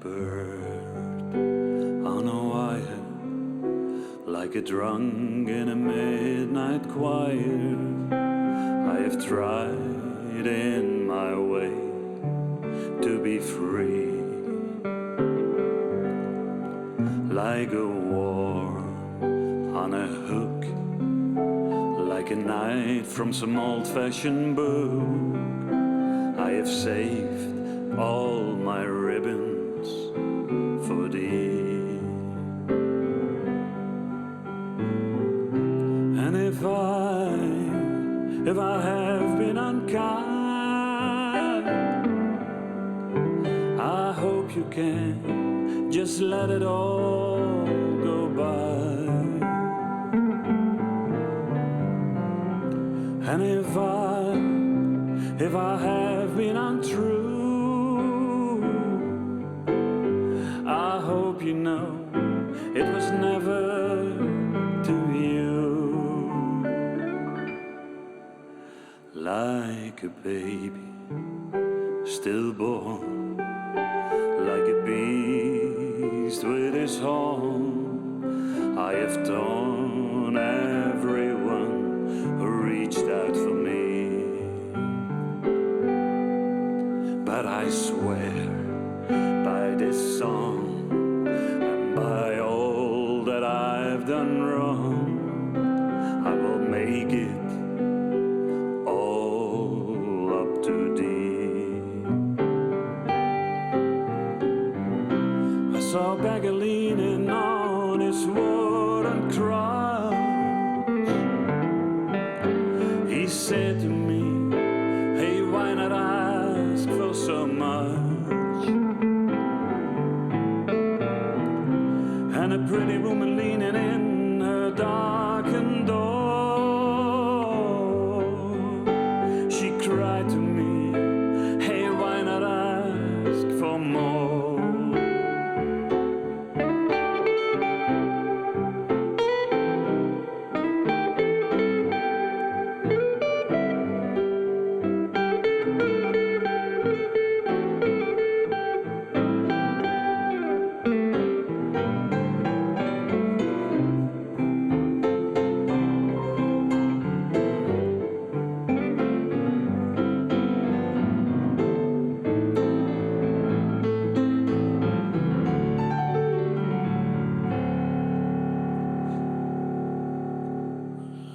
bird on a wire, like a drunk in a midnight choir. I have tried in my way to be free, like a worm on a hook, like a knight from some old-fashioned book. I have saved all my ribbons for thee. And if I have been unkind, I hope you can just let it all go by. And if I have been untrue, I hope you know it was never to you. Like a baby stillborn, like a beast with his horn, I have torn everyone who reached out for me. But I swear by this song and by all that I've done wrong, I will make it all up to thee. I saw Bergh leaning on his wooden cross. He said to me, hey, why not ask for so much? And a pretty woman leaning in her darkened door, she cried to me, hey, why not ask for more?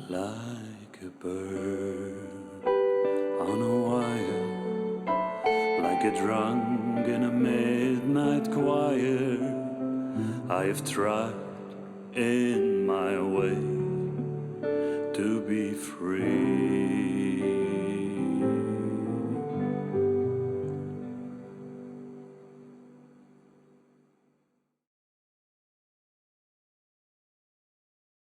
Like a bird on a wire, like a drunk in a midnight choir, I have tried in my way to be free.